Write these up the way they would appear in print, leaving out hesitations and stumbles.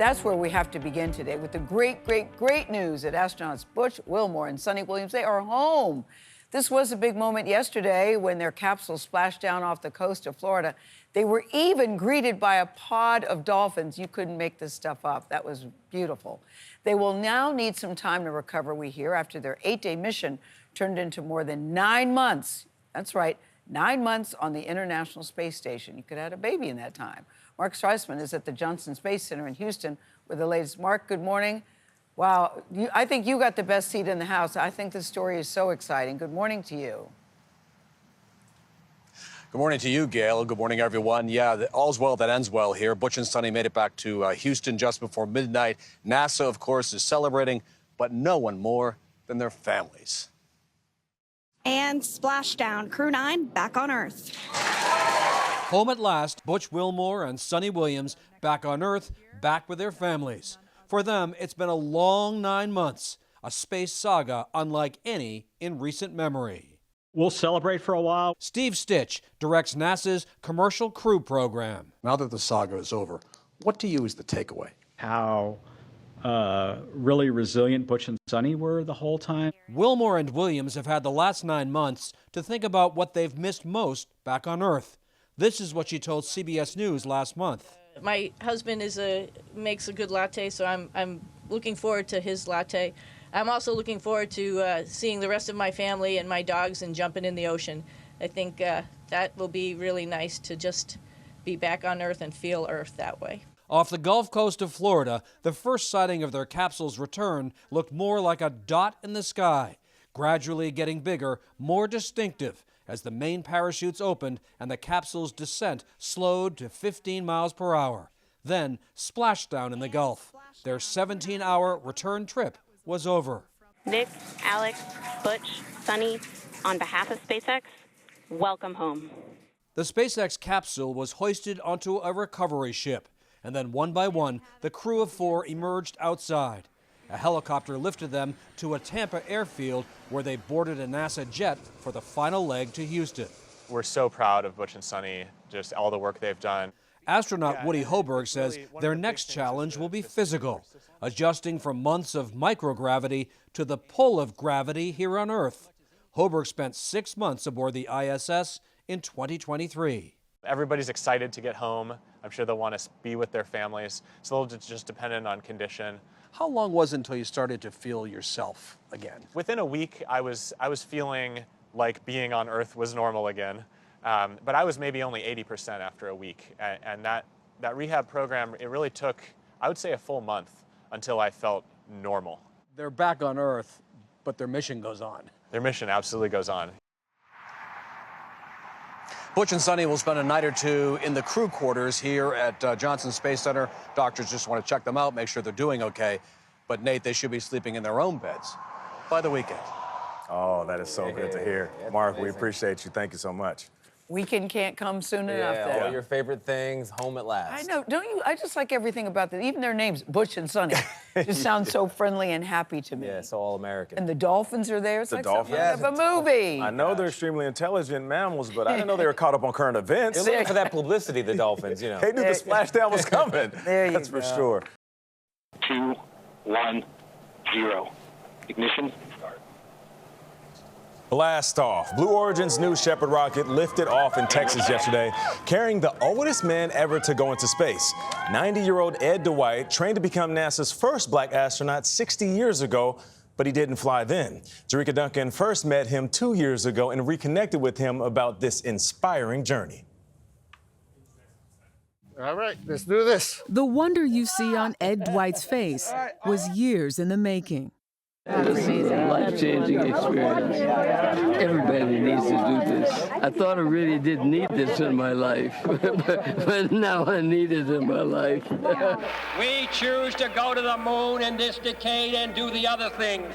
That's where we have to begin today with the great news that astronauts Butch Wilmore and Sonny Williams, they are home. This was a big moment yesterday when their capsule splashed down off the coast of Florida. They were even greeted by a pod of dolphins. You couldn't make this stuff up. That was beautiful. They will now need some time to recover, we hear, after their 8-day mission turned into more than 9 months. That's right, 9 months on the International Space Station. You could have had a baby in that time. Mark Streisman is at the Johnson Space Center in Houston with the latest. Mark, good morning. Wow, I think you got the best seat in the house. I think this story is so exciting. Good morning to you. Good morning to you, Gayle. Good morning, everyone. Yeah, all's well that ends well here. Butch and Sonny made it back to Houston just before midnight. NASA, of course, is celebrating, but no one more than their families. And splashdown, Crew 9 back on Earth. Home at last, Butch Wilmore and Sonny Williams back on Earth, back with their families. For them, it's been a long 9 months, a space saga unlike any in recent memory. We'll celebrate for a while. Steve Stitch directs NASA's Commercial Crew Program. Now that the saga is over, what to you is the takeaway? How really resilient Butch and Sonny were the whole time. Wilmore and Williams have had the last 9 months to think about what they've missed most back on Earth. This is what she told CBS News last month. My husband makes a good latte, so I'm looking forward to his latte. I'm also looking forward to seeing the rest of my family and my dogs and jumping in the ocean. I think that will be really nice to just be back on Earth and feel Earth that way. Off the Gulf Coast of Florida, the first sighting of their capsule's return looked more like a dot in the sky, gradually getting bigger, more distinctive, as the main parachutes opened and the capsule's descent slowed to 15 miles per hour. Then splashed down in the Gulf. Their 17-hour return trip was over. Nick, Alex, Butch, Sonny, on behalf of SpaceX, welcome home. The SpaceX capsule was hoisted onto a recovery ship, and then one by one, the crew of 4 emerged outside. A helicopter lifted them to a Tampa airfield where they boarded a NASA jet for the final leg to Houston. We're so proud of Butch and Sonny, just all the work they've done. Astronaut Woody Hoberg says their next challenge will be physical, adjusting from months of microgravity to the pull of gravity here on Earth. Hoberg spent 6 months aboard the ISS in 2023. Everybody's excited to get home. I'm sure they'll want to be with their families. It's a little just dependent on condition. How long was it until you started to feel yourself again? Within a week, I was feeling like being on Earth was normal again. But I was maybe only 80% after a week. And that rehab program, it really took, I would say, a full month until I felt normal. They're back on Earth, but their mission goes on. Their mission absolutely goes on. Butch and Sonny will spend a night or two in the crew quarters here at Johnson Space Center. Doctors just want to check them out, make sure they're doing okay. But, Nate, they should be sleeping in their own beds by the weekend. Oh, that is so good to hear. Mark, we appreciate you. Thank you so much. Weekend can't come soon enough. Yeah, all your favorite things, home at last. I know, don't you? I just like everything about them. Even their names, Butch and Sonny, just sound so friendly and happy to me. Yeah, so all American. And the dolphins are there. It's The like dolphins? something out of a movie. I know they're extremely intelligent mammals, but I didn't know they were caught up on current events. They're looking for that publicity, the dolphins, you know. They knew the splashdown was coming. There you That's go. for sure. 2, 1, 0. Ignition. Start. Blast off. Blue Origin's New Shepard rocket lifted off in Texas yesterday, carrying the oldest man ever to go into space. 90-year-old Ed Dwight trained to become NASA's first black astronaut 60 years ago, but he didn't fly then. Jerika Duncan first met him 2 years ago and reconnected with him about this inspiring journey. All right, let's do this. The wonder you see on Ed Dwight's face was years in the making. This is a life-changing experience. Everybody needs to do this. I thought I really didn't need this in my life, but now I need it in my life. We choose to go to the moon in this decade and do the other things.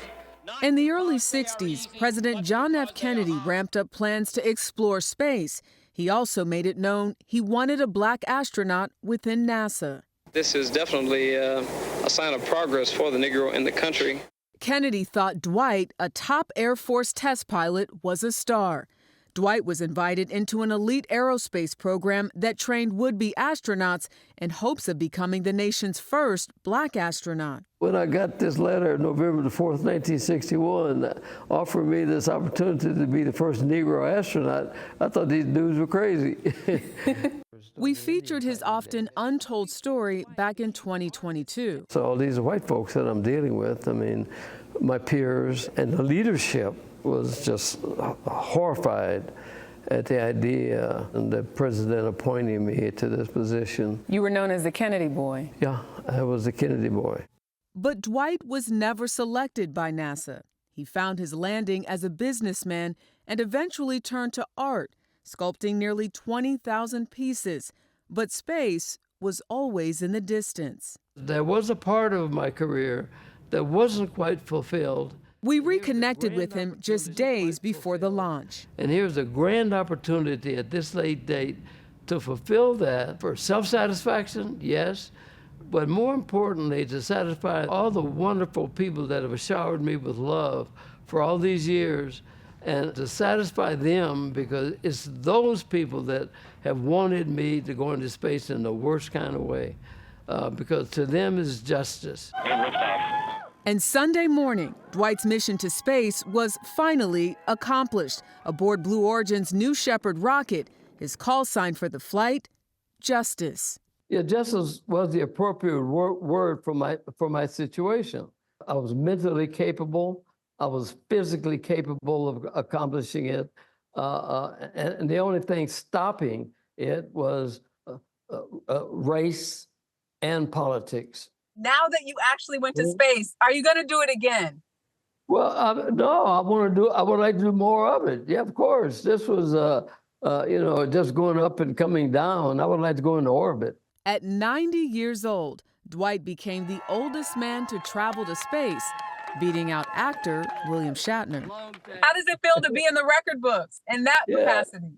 In the early 60s, President John F. Kennedy ramped up plans to explore space. He also made it known he wanted a black astronaut within NASA. This is definitely a sign of progress for the Negro in the country. Kennedy thought Dwight, a top Air Force test pilot, was a star. Dwight was invited into an elite aerospace program that trained would-be astronauts in hopes of becoming the nation's first black astronaut. When I got this letter, November the 4th, 1961, offering me this opportunity to be the first Negro astronaut, I thought these dudes were crazy. We featured his often untold story back in 2022. So all these white folks that I'm dealing with, I mean, my peers and the leadership was just horrified at the idea and the president appointing me to this position. You were known as the Kennedy boy. Yeah, I was the Kennedy boy. But Dwight was never selected by NASA. He found his landing as a businessman and eventually turned to art, sculpting nearly 20,000 pieces. But space was always in the distance. There was a part of my career that wasn't quite fulfilled. We reconnected with him just days before the launch. And here's a grand opportunity at this late date to fulfill that for self-satisfaction, yes, but more importantly, to satisfy all the wonderful people that have showered me with love for all these years, and to satisfy them, because it's those people that have wanted me to go into space in the worst kind of way, because to them is justice. And Sunday morning, Dwight's mission to space was finally accomplished. Aboard Blue Origin's New Shepard rocket, his call sign for the flight, justice. Yeah, justice was the appropriate word for my situation. I was mentally capable. I was physically capable of accomplishing it. And the only thing stopping it was race and politics. Now that you actually went to space, are you going to do it again? Well, no, I would like to do more of it. Yeah, of course. This was, just going up and coming down. I would like to go into orbit. At 90 years old, Dwight became the oldest man to travel to space, beating out actor William Shatner. How does it feel to be in the record books in that capacity?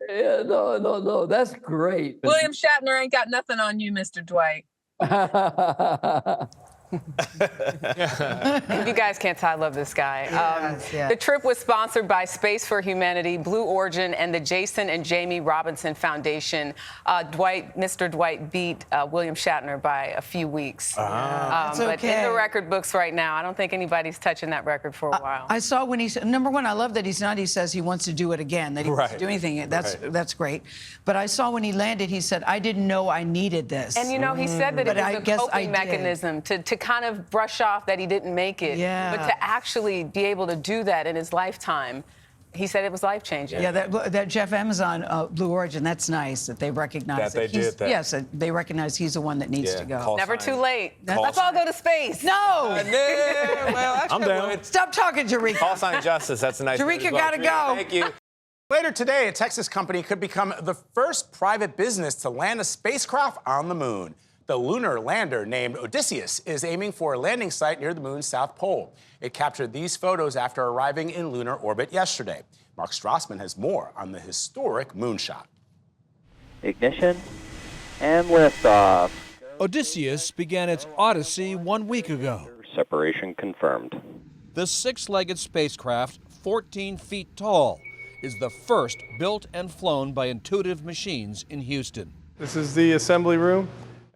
Yeah, no, that's great. William Shatner ain't got nothing on you, Mr. Dwight. If you guys can't tell, I love this guy. The trip was sponsored by Space for Humanity, Blue Origin, and the Jason and Jamie Robinson Foundation. Mr. Dwight beat William Shatner by a few weeks. But in the record books right now, I don't think anybody's touching that record for a while. I saw when he said, number one, I love that he says he wants to do it again, that he wants to do anything. That's great. But I saw when he landed, he said, I didn't know I needed this. And, he said that it was a coping mechanism to kind of brush off that he didn't make it. Yeah. But to actually be able to do that in his lifetime, he said it was life-changing. Yeah, that Jeff Amazon Blue Origin, that's nice that they recognize that. Yes, they recognize he's the one that needs to go. Never too late. Let's all go to space. No! I'm down. Stop talking, Jarika. Call sign justice. That's a nice Jarika gotta go. Thank you. Later today, a Texas company could become the first private business to land a spacecraft on the moon. The lunar lander named Odysseus is aiming for a landing site near the moon's south pole. It captured these photos after arriving in lunar orbit yesterday. Mark Strassman has more on the historic moonshot. Ignition and liftoff. Odysseus began its odyssey 1 week ago. Separation confirmed. The six-legged spacecraft, 14 feet tall, is the first built and flown by Intuitive Machines in Houston. This is the assembly room.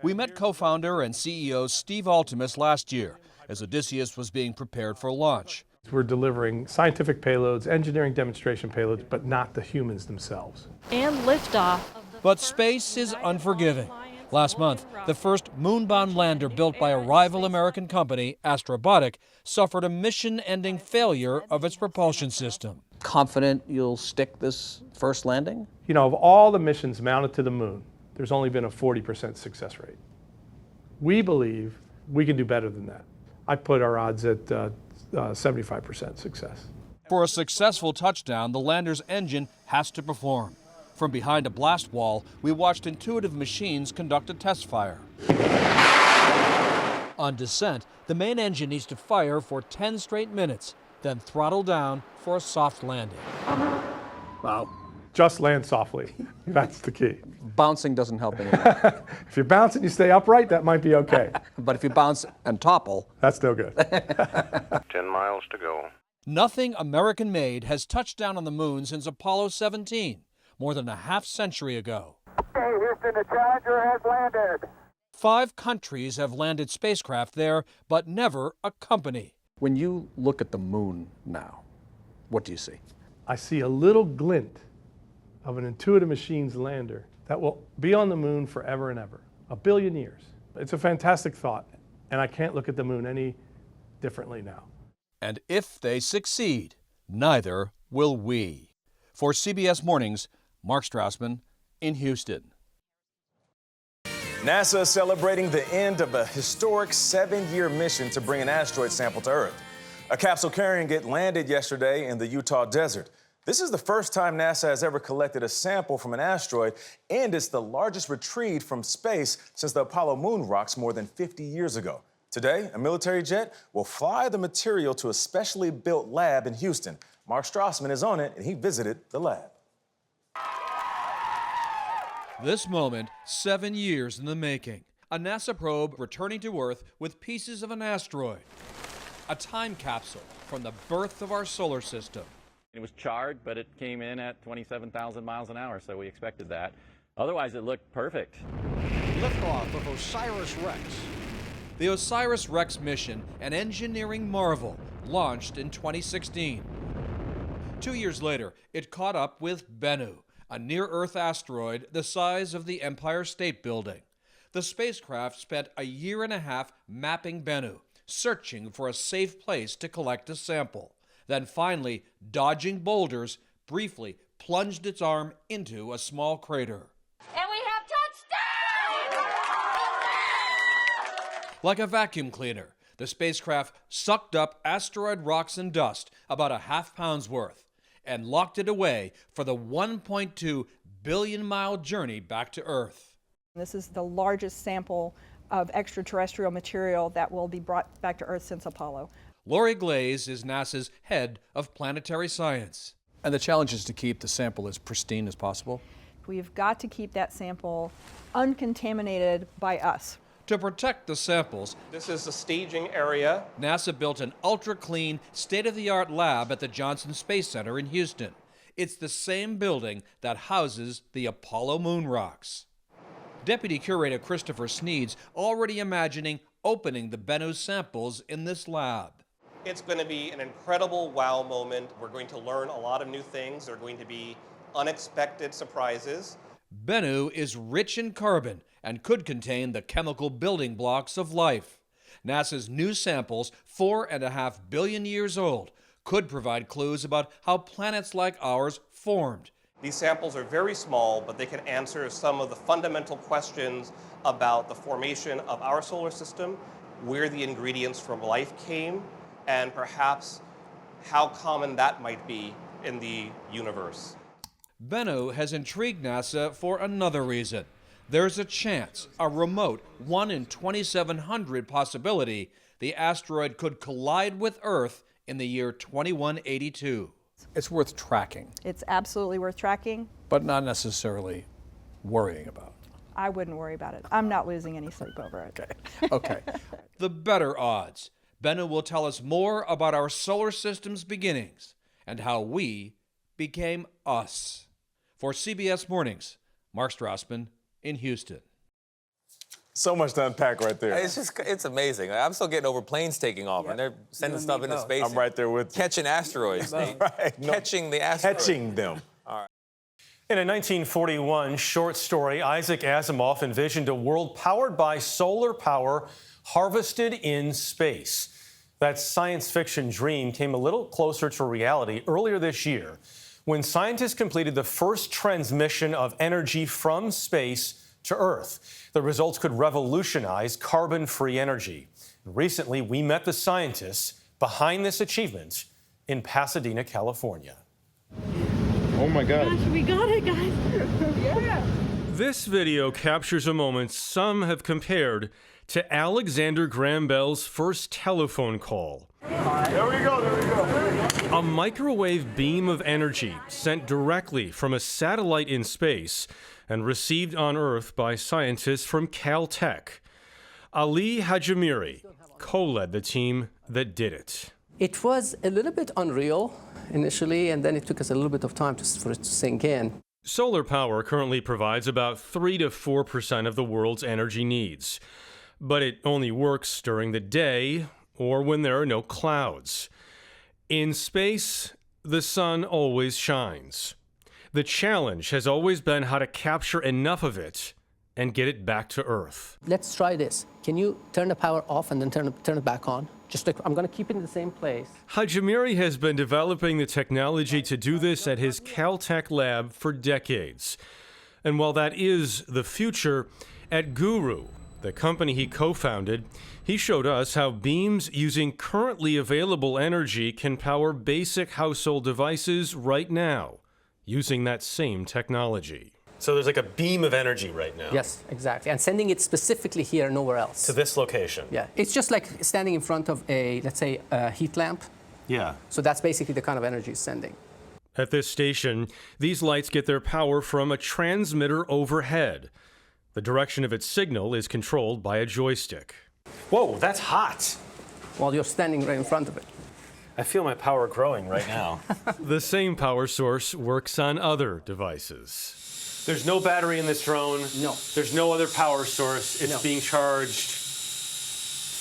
We met co-founder and CEO Steve Altimus last year as Odysseus was being prepared for launch. We're delivering scientific payloads, engineering demonstration payloads, but not the humans themselves. And liftoff. But space is unforgiving. Last month, the first moonbound lander built by a rival American company, Astrobotic, suffered a mission-ending failure of its propulsion system. Confident you'll stick this first landing? Of all the missions mounted to the moon, there's only been a 40% success rate. We believe we can do better than that. I put our odds at 75% success. For a successful touchdown, the lander's engine has to perform. From behind a blast wall, we watched Intuitive Machines conduct a test fire. On descent, the main engine needs to fire for 10 straight minutes, then throttle down for a soft landing. Wow. Just land softly. That's the key. Bouncing doesn't help anymore. If you bounce and you stay upright, that might be okay. But if you bounce and topple, that's no good. 10 miles to go. Nothing American-made has touched down on the moon since Apollo 17, more than a half-century ago. Hey, Houston, the Challenger has landed. 5 countries have landed spacecraft there, but never a company. When you look at the moon now, what do you see? I see a little glint of an Intuitive Machines lander that will be on the moon forever and ever, 1 billion years. It's a fantastic thought, and I can't look at the moon any differently now. And if they succeed, neither will we. For CBS Mornings, Mark Strassman in Houston. NASA is celebrating the end of a historic 7-year mission to bring an asteroid sample to Earth. A capsule carrying it landed yesterday in the Utah desert. This is the first time NASA has ever collected a sample from an asteroid, and it's the largest retrieve from space since the Apollo moon rocks more than 50 years ago. Today, a military jet will fly the material to a specially built lab in Houston. Mark Strassman is on it, and he visited the lab. This moment, 7 years in the making. A NASA probe returning to Earth with pieces of an asteroid. A time capsule from the birth of our solar system. It was charred, but it came in at 27,000 miles an hour, so we expected that. Otherwise, it looked perfect. Liftoff of OSIRIS-REx. The OSIRIS-REx mission, an engineering marvel, launched in 2016. 2 years later, it caught up with Bennu, a near-Earth asteroid the size of the Empire State Building. The spacecraft spent a year and a half mapping Bennu, searching for a safe place to collect a sample. Then finally, dodging boulders, briefly plunged its arm into a small crater. And we have touchdown! Like a vacuum cleaner, the spacecraft sucked up asteroid rocks and dust, about a half-pound's worth, and locked it away for the 1.2 billion-mile journey back to Earth. This is the largest sample of extraterrestrial material that will be brought back to Earth since Apollo. Lori Glaze is NASA's head of planetary science. And the challenge is to keep the sample as pristine as possible? We've got to keep that sample uncontaminated by us. To protect the samples, this is the staging area. NASA built an ultra-clean, state-of-the-art lab at the Johnson Space Center in Houston. It's the same building that houses the Apollo moon rocks. Deputy Curator Christopher Sneed's already imagining opening the Bennu samples in this lab. It's going to be an incredible wow moment. We're going to learn a lot of new things. There are going to be unexpected surprises. Bennu is rich in carbon and could contain the chemical building blocks of life. NASA's new samples, 4.5 billion years old, could provide clues about how planets like ours formed. These samples are very small, but they can answer some of the fundamental questions about the formation of our solar system, where the ingredients from life came, and perhaps how common that might be in the universe. Bennu has intrigued NASA for another reason. There's a chance, a remote 1 in 2,700 possibility, the asteroid could collide with Earth in the year 2182. It's worth tracking. It's absolutely worth tracking. But not necessarily worrying about. I wouldn't worry about it. I'm not losing any sleep over it. Okay. The better odds. Bennu will tell us more about our solar system's beginnings and how we became us. For CBS Mornings, Mark Strassman in Houston. So much to unpack right there. It's amazing. I'm still getting over planes taking off, and they're sending stuff into space. I'm right there with you. Catching asteroids. Right. Catching the asteroids. Catching them. All right. In a 1941 short story, Isaac Asimov envisioned a world powered by solar power harvested in space. That science fiction dream came a little closer to reality earlier this year when scientists completed the first transmission of energy from space to Earth. The results could revolutionize carbon-free energy. Recently, we met the scientists behind this achievement in Pasadena, California. Oh my God. Gosh, we got it, guys. Yeah. This video captures a moment some have compared to Alexander Graham Bell's first telephone call. There we go, there we go. A microwave beam of energy sent directly from a satellite in space and received on Earth by scientists from Caltech. Ali Hajimiri co-led the team that did it. It was a little bit unreal initially, and then it took us a little bit of time for it to sink in. Solar power currently provides about 3 to 4% of the world's energy needs, but it only works during the day or when there are no clouds. In space, the sun always shines. The challenge has always been how to capture enough of it and get it back to Earth. Let's try this. Can you turn the power off and then turn it back on? Just like, I'm going to keep it in the same place. Hajimiri has been developing the technology to do this at his Caltech lab for decades. And while that is the future, at Guru, the company he co-founded, he showed us how beams using currently available energy can power basic household devices right now, using that same technology. So there's like a beam of energy right now. Yes, exactly. And sending it specifically here, nowhere else. To this location. Yeah. It's just like standing in front of a, let's say, a heat lamp. Yeah. So that's basically the kind of energy it's sending. At this station, these lights get their power from a transmitter overhead. The direction of its signal is controlled by a joystick. Whoa, that's hot. While you're standing right in front of it. I feel my power growing right now. The same power source works on other devices. There's no battery in this drone. No. There's no other power source. It's No. being charged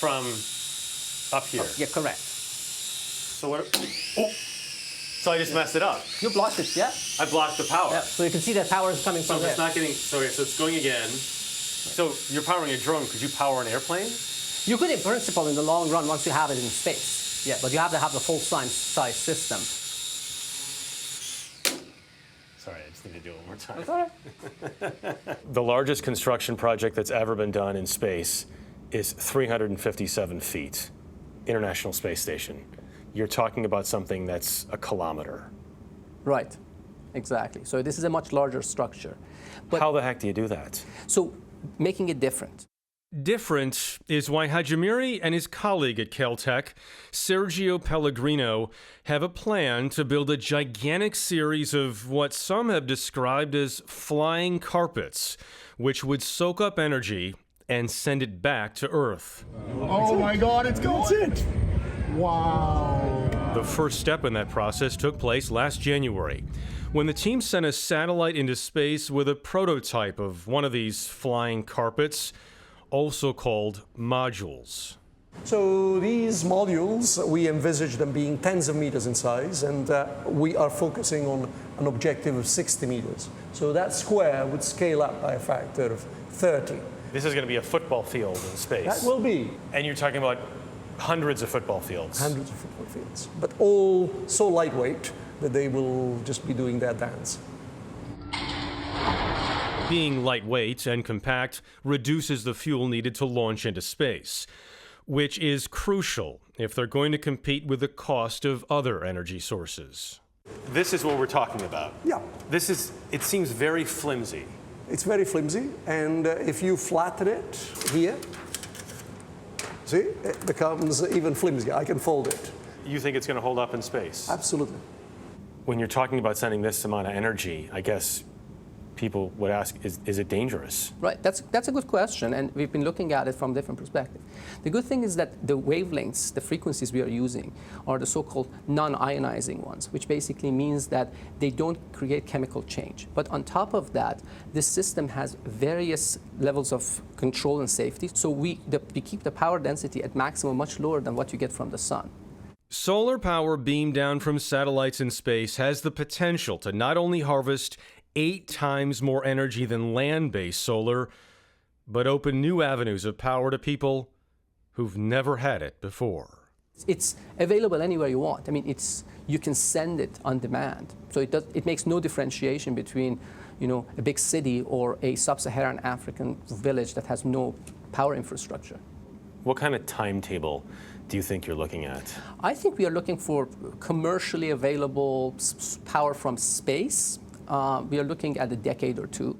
from up here. Yeah, correct. So what? Oh. So I just messed it up. You blocked it, yeah? I blocked the power. Yeah. So you can see that power is coming from So there. it's not getting. So it's going again. So you're powering a drone. Could you power an airplane? You could, in principle, in the long run, once you have it in space. Yeah, but you have to have the full size system. Sorry, I just need to do it one more time. That's all right. The largest construction project that's ever been done in space is 357 feet, International Space Station. You're talking about something that's a kilometer. Right, exactly. So this is a much larger structure. But how the heck do you do that? So making it different. Different is why Hajimiri and his colleague at Caltech, Sergio Pellegrino, have a plan to build a gigantic series of what some have described as flying carpets, which would soak up energy and send it back to Earth. Oh my God, it's going. That's it. Wow. The first step in that process took place last January, when the team sent a satellite into space with a prototype of one of these flying carpets, also called modules. So these modules, we envisage them being tens of meters in size, and we are focusing on an objective of 60 meters. So that square would scale up by a factor of 30. This is going to be a football field in space. That will be. And you're talking about hundreds of football fields. Hundreds of football fields, but all so lightweight that they will just be doing their dance. Being lightweight and compact reduces the fuel needed to launch into space, which is crucial if they're going to compete with the cost of other energy sources. This is what we're talking about. Yeah. It seems very flimsy. It's very flimsy, and if you flatten it here, see, it becomes even flimsier. I can fold it. You think it's going to hold up in space? Absolutely. When you're talking about sending this amount of energy, I guess people would ask, is it dangerous? Right, that's a good question, and we've been looking at it from different perspectives. The good thing is that the wavelengths, the frequencies we are using, are the so-called non-ionizing ones, which basically means that they don't create chemical change. But on top of that, this system has various levels of control and safety, so we keep the power density at maximum much lower than what you get from the sun. Solar power beamed down from satellites in space has the potential to not only harvest 8 times more energy than land-based solar, but open new avenues of power to people who've never had it before. It's available anywhere you want. I mean, you can send it on demand. So it makes no differentiation between, a big city or a sub-Saharan African village that has no power infrastructure. What kind of timetable do you think you're looking at? I think we are looking for commercially available power from space. We are looking at a decade or two.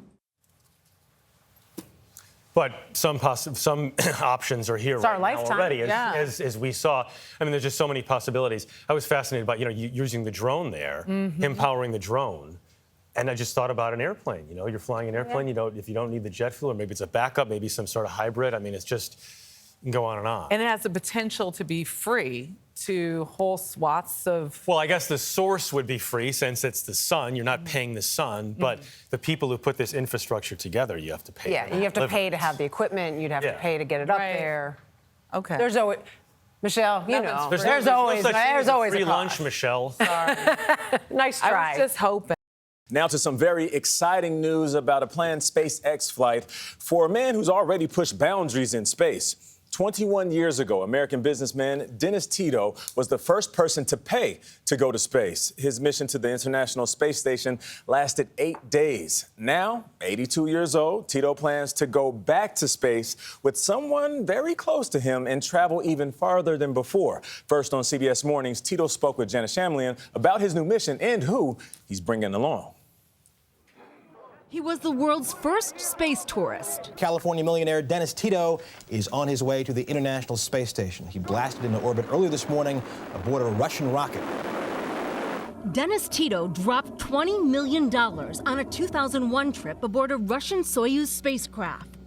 But some options are here It's right our now lifetime. already, Yeah. as we saw. I mean, there's just so many possibilities. I was fascinated by, using the drone there, him powering the drone. And I just thought about an airplane. You're flying an airplane, if you don't need the jet fuel, or maybe it's a backup, maybe some sort of hybrid. I mean, it's just, you can go on and on. And it has the potential to be free to whole swaths of... Well, I guess the source would be free since it's the sun. You're not paying the sun, but the people who put this infrastructure together, you have to pay. Yeah, you have to pay to have the equipment. You'd have to pay to get it up there. Okay. There's always, Michelle, you know, there's always free a lunch, cost. Michelle. Nice try. I was just hoping. Now to some very exciting news about a planned SpaceX flight for a man who's already pushed boundaries in space. 21 years ago, American businessman Dennis Tito was the first person to pay to go to space. His mission to the International Space Station lasted 8 days. Now, 82 years old, Tito plans to go back to space with someone very close to him and travel even farther than before. First on CBS Mornings, Tito spoke with Janet Shamlian about his new mission and who he's bringing along. He was the world's first space tourist. California millionaire Dennis Tito is on his way to the International Space Station. He blasted into orbit earlier this morning aboard a Russian rocket. Dennis Tito dropped $20 million on a 2001 trip aboard a Russian Soyuz spacecraft.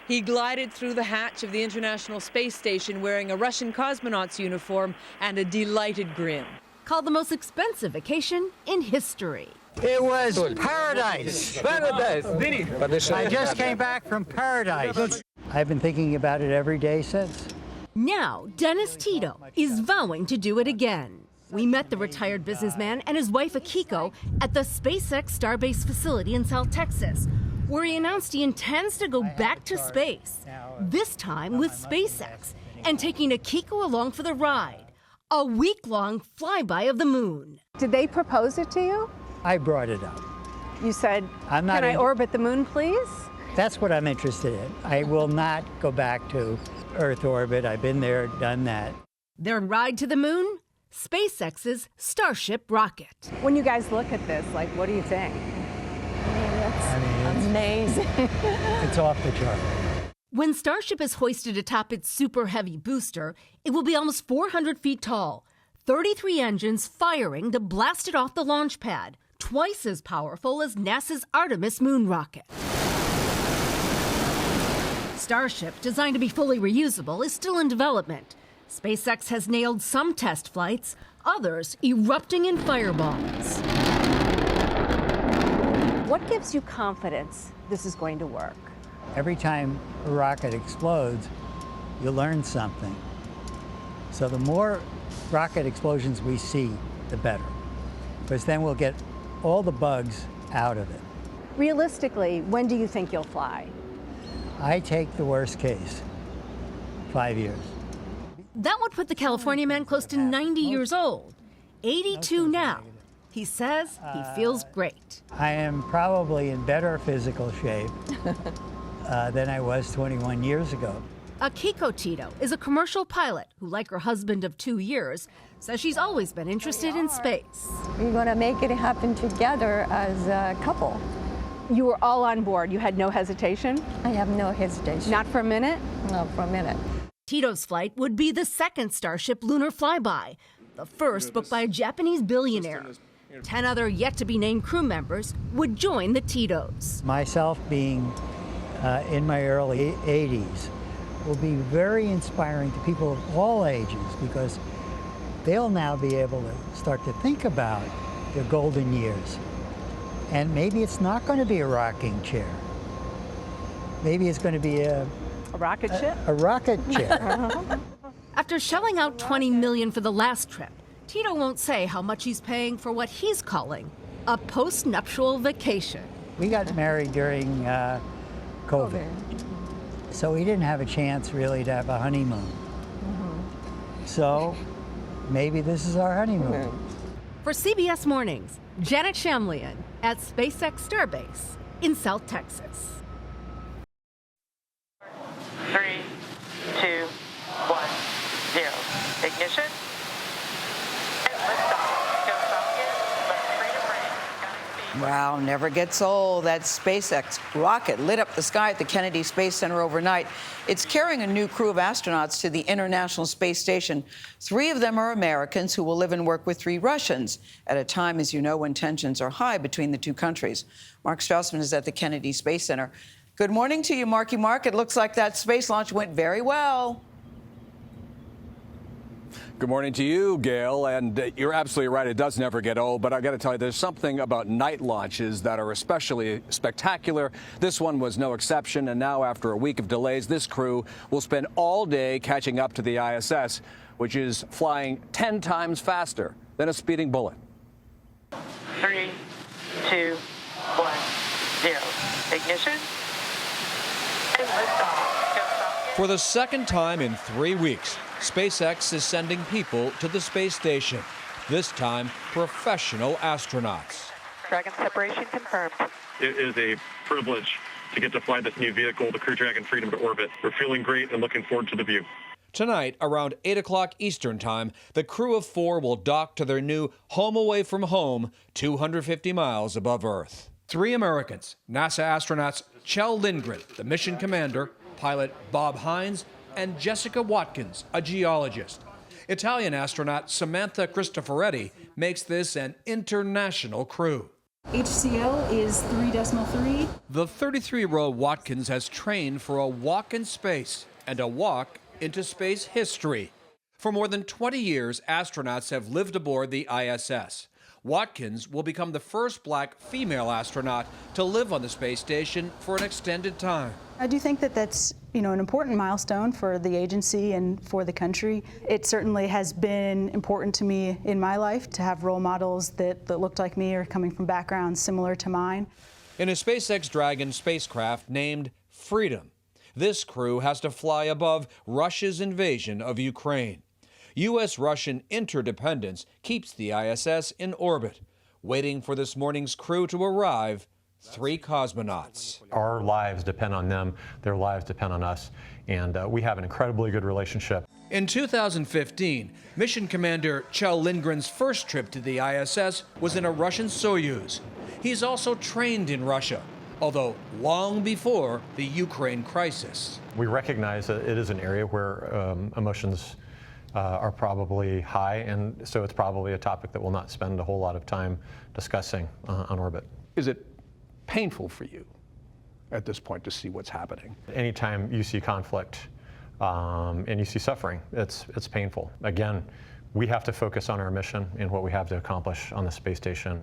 He glided through the hatch of the International Space Station wearing a Russian cosmonaut's uniform and a delighted grin. Called the most expensive vacation in history. It was paradise. Paradise. I just came back from paradise. I've been thinking about it every day since. Now, Dennis Tito is vowing to do it again. We met the retired businessman and his wife Akiko at the SpaceX Starbase facility in South Texas, where he announced he intends to go back to space, this time with SpaceX, and taking Akiko along for the ride, a week-long flyby of the moon. Did they propose it to you? I brought it up. You said, can I orbit the moon, please? That's what I'm interested in. I will not go back to Earth orbit. I've been there, done that. Their ride to the moon? SpaceX's Starship rocket. When you guys look at this, like, what do you think? That's amazing. It's off the chart. When Starship is hoisted atop its super heavy booster, it will be almost 400 feet tall, 33 engines firing to blast it off the launch pad, twice as powerful as NASA's Artemis moon rocket. Starship, designed to be fully reusable, is still in development. SpaceX has nailed some test flights, others erupting in fireballs. What gives you confidence this is going to work? Every time a rocket explodes, you learn something. So the more rocket explosions we see, the better. Because then we'll get all the bugs out of it. Realistically, when do you think you'll fly? I take the worst case, 5 years. That would put the California man close to 90 years old, 82 now. He says he feels great. I am probably in better physical shape than I was 21 years ago. Akiko Tito is a commercial pilot who, like her husband of 2 years, says she's always been interested in space. We're going to make it happen together as a couple. You were all on board. You had no hesitation? I have no hesitation. Not for a minute? Not for a minute. Tito's flight would be the second Starship lunar flyby, the first booked by a Japanese billionaire. 10 other yet-to-be-named crew members would join the Titos. Myself being in my early 80s will be very inspiring to people of all ages because they'll now be able to start to think about their golden years. And maybe it's not going to be a rocking chair. Maybe it's going to be a rocket ship? A rocket chair. After shelling out $20 million for the last trip, Tito won't say how much he's paying for what he's calling a post-nuptial vacation. We got married during COVID. So we didn't have a chance really to have a honeymoon. So maybe this is our honeymoon. For CBS Mornings, Janet Shamlian at SpaceX Starbase in South Texas. 3, 2, 1, 0. Ignition. Wow, never gets old. That SpaceX rocket lit up the sky at the Kennedy Space Center overnight. It's carrying a new crew of astronauts to the International Space Station. 3 of them are Americans who will live and work with 3 Russians at a time, as you know, when tensions are high between the 2 countries. Mark Strassman is at the Kennedy Space Center. Good morning to you, Marky Mark. It looks like that space launch went very well. Good morning to you, Gayle. And you're absolutely right. It does never get old. But I got to tell you, there's something about night launches that are especially spectacular. This one was no exception. And now, after a week of delays, this crew will spend all day catching up to the ISS, which is flying 10 times faster than a speeding bullet. 3, 2, 1, 0. Ignition. And liftoff. For the second time in 3 weeks, SpaceX is sending people to the space station, this time professional astronauts. Dragon separation confirmed. It is a privilege to get to fly this new vehicle, the Crew Dragon Freedom to orbit. We're feeling great and looking forward to the view. Tonight, around 8 o'clock Eastern Time, the crew of 4 will dock to their new home away from home, 250 miles above Earth. 3 Americans, NASA astronauts Kjell Lindgren, the mission commander, pilot Bob Hines, and Jessica Watkins, a geologist. Italian astronaut Samantha Cristoforetti makes this an international crew. HCl is 3.3. The 33-year-old Watkins has trained for a walk in space and a walk into space history. For more than 20 years, astronauts have lived aboard the ISS. Watkins will become the first black female astronaut to live on the space station for an extended time. I do think that that's, an important milestone for the agency and for the country. It certainly has been important to me in my life to have role models that looked like me or coming from backgrounds similar to mine. In a SpaceX Dragon spacecraft named Freedom, this crew has to fly above Russia's invasion of Ukraine. U.S.-Russian interdependence keeps the ISS in orbit. Waiting for this morning's crew to arrive, 3 cosmonauts. Our lives depend on them, their lives depend on us, and we have an incredibly good relationship. In 2015, mission commander Kjell Lindgren's first trip to the ISS was in a Russian Soyuz. He's also trained in Russia, although long before the Ukraine crisis. We recognize that it is an area where emotions are probably high, and so it's probably a topic that we'll not spend a whole lot of time discussing on orbit. Is it painful for you at this point to see what's happening? Anytime you see conflict and you see suffering, it's painful. Again, we have to focus on our mission and what we have to accomplish on the space station.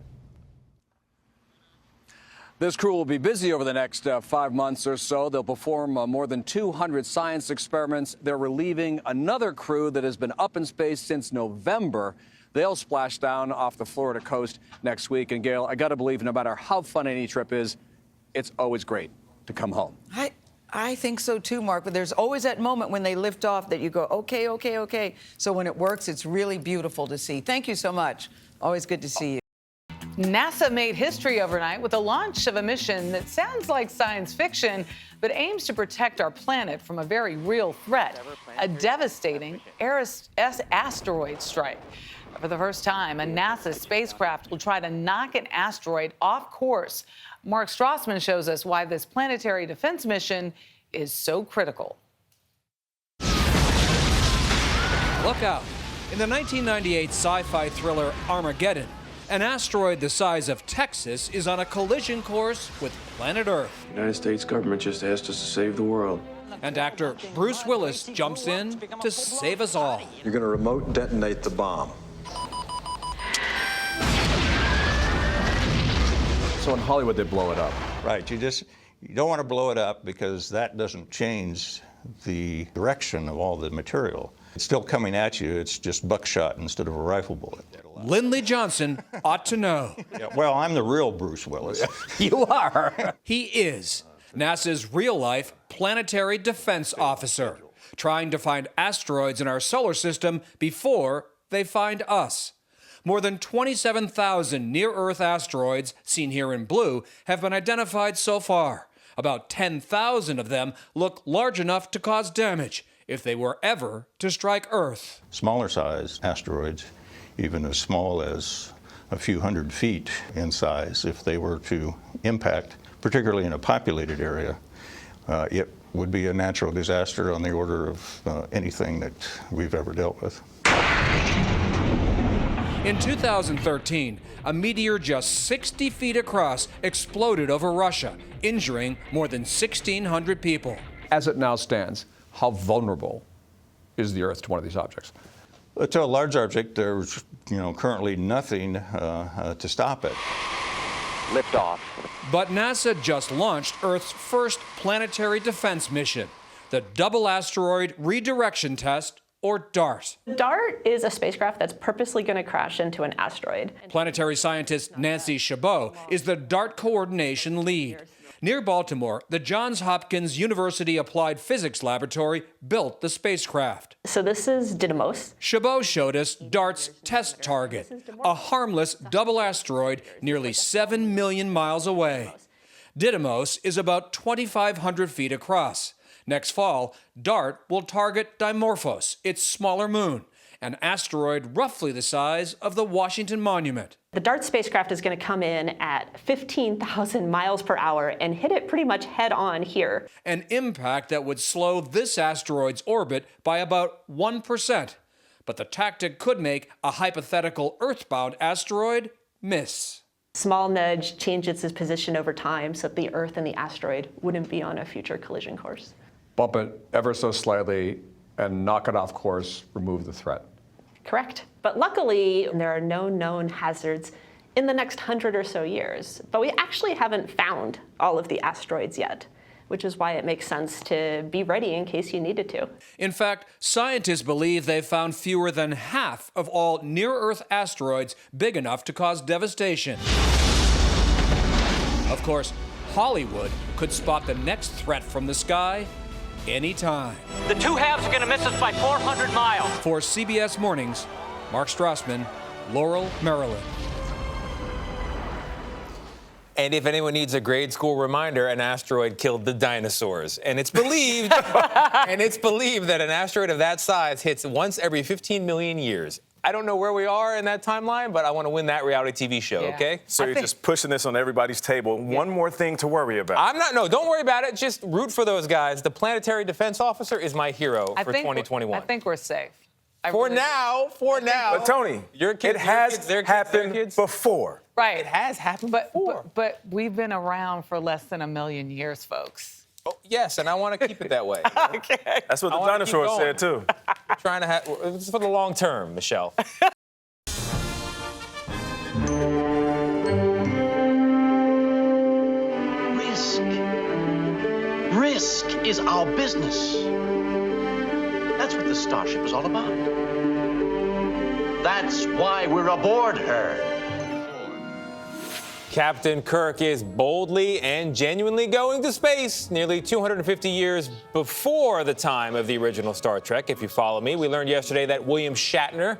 This crew will be busy over the next 5 months or so. They'll perform more than 200 science experiments. They're relieving another crew that has been up in space since November. They'll splash down off the Florida coast next week. And Gayle, I got to believe no matter how fun any trip is, it's always great to come home. I think so too, Mark, but there's always that moment when they lift off that you go, okay, okay, okay. So when it works, it's really beautiful to see. Thank you so much. Always good to see you. NASA made history overnight with the launch of a mission that sounds like science fiction, but aims to protect our planet from a very real threat, a devastating asteroid strike. For the first time, a NASA spacecraft will try to knock an asteroid off course. Mark Strassman shows us why this planetary defense mission is so critical. Look out. In the 1998 sci-fi thriller Armageddon, an asteroid the size of Texas is on a collision course with planet Earth. The United States government just asked us to save the world. And actor Bruce Willis jumps in to save us all. You're going to remote detonate the bomb. So in Hollywood, they blow it up. Right. You don't want to blow it up because that doesn't change the direction of all the material. It's still coming at you. It's just buckshot instead of a rifle bullet. Lyndley Johnson ought to know. Yeah, well, I'm the real Bruce Willis. You are. He is NASA's real-life planetary defense officer, trying to find asteroids in our solar system before they find us. More than 27,000 near-Earth asteroids, seen here in blue, have been identified so far. About 10,000 of them look large enough to cause damage if they were ever to strike Earth. Smaller size asteroids, even as small as a few hundred feet in size, if they were to impact, particularly in a populated area, it would be a natural disaster on the order of anything that we've ever dealt with. In 2013, a meteor just 60 feet across exploded over Russia, injuring more than 1,600 people. As it now stands, how vulnerable is the Earth to one of these objects? To a large object, there's currently nothing to stop it. Liftoff. But NASA just launched Earth's first planetary defense mission, the Double Asteroid Redirection Test, or DART. DART is a spacecraft that's purposely going to crash into an asteroid. Planetary scientist Nancy Chabot is the DART coordination lead. Near Baltimore, the Johns Hopkins University Applied Physics Laboratory built the spacecraft. So this is Didymos. Chabot showed us DART's test target, a harmless double asteroid nearly 7 million miles away. Didymos is about 2,500 feet across. Next fall, DART will target Dimorphos, its smaller moon, an asteroid roughly the size of the Washington Monument. The DART spacecraft is going to come in at 15,000 miles per hour and hit it pretty much head on here. An impact that would slow this asteroid's orbit by about 1%. But the tactic could make a hypothetical Earth-bound asteroid miss. Small nudge changes its position over time so that the Earth and the asteroid wouldn't be on a future collision course. Bump it ever so slightly and knock it off course, remove the threat. Correct. But luckily, there are no known hazards in the next 100 or so years. But we actually haven't found all of the asteroids yet, which is why it makes sense to be ready in case you needed to. In fact, scientists believe they've found fewer than half of all near-Earth asteroids big enough to cause devastation. Of course, Hollywood could spot the next threat from the sky anytime. The two halves are going to miss us by 400 miles. For CBS Mornings, Mark Strassman, Laurel, Maryland. And if anyone needs a grade school reminder, an asteroid killed the dinosaurs. And it's believed, that an asteroid of that size hits once every 15 million years. I don't know where we are in that timeline, but I want to win that reality TV show, okay? So you're just pushing this on everybody's table. One more thing to worry about. Don't worry about it. Just root for those guys. The planetary defense officer is my hero for 2021. I think we're safe. For now. But Tony, it has happened before. Right. It has happened before. But we've been around for less than 1 million years, folks. Oh, yes, and I want to keep it that way. Okay. That's what the dinosaurs said, too. We're trying to have, it's for the long term, Michelle. Risk is our business. That's what the Starship is all about. That's why we're aboard her. Captain Kirk is boldly and genuinely going to space nearly 250 years before the time of the original Star Trek, if you follow me. We learned yesterday that William Shatner,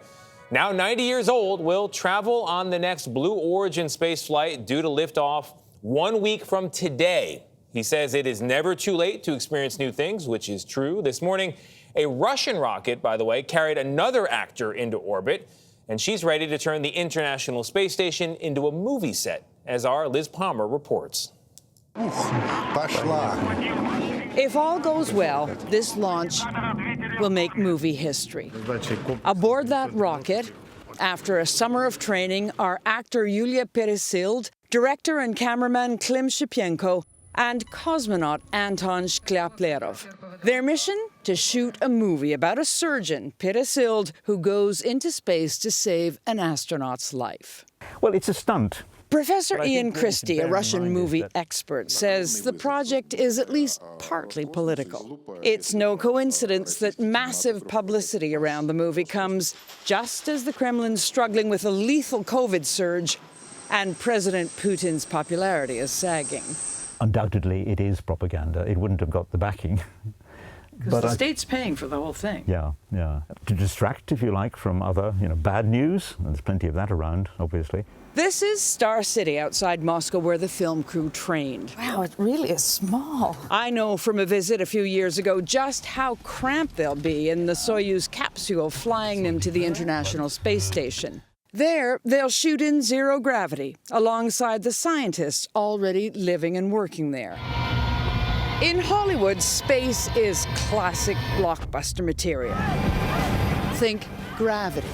now 90 years old, will travel on the next Blue Origin space flight due to liftoff 1 week from today. He says it is never too late to experience new things, which is true. This morning, a Russian rocket, by the way, carried another actor into orbit, and she's ready to turn the International Space Station into a movie set, as our Liz Palmer reports. If all goes well, this launch will make movie history. Aboard that rocket, after a summer of training, are actor Yulia Peresild, director and cameraman Klim Shipenko, and cosmonaut Anton Shklyaplerov. Their mission? To shoot a movie about a surgeon, Peresild, who goes into space to save an astronaut's life. Well, it's a stunt. Professor Ian Christie, a Russian movie expert, says the project is at least partly political. It's no coincidence that massive publicity around the movie comes just as the Kremlin's struggling with a lethal COVID surge and President Putin's popularity is sagging. Undoubtedly, it is propaganda. It wouldn't have got the backing. Because the state's paying for the whole thing. Yeah. To distract, if you like, from other, bad news. There's plenty of that around, obviously. This is Star City outside Moscow where the film crew trained. Wow, it really is small. I know from a visit a few years ago just how cramped they'll be in the Soyuz capsule flying them to the International Space Station. There, they'll shoot in zero gravity alongside the scientists already living and working there. In Hollywood, space is classic blockbuster material. Think Gravity.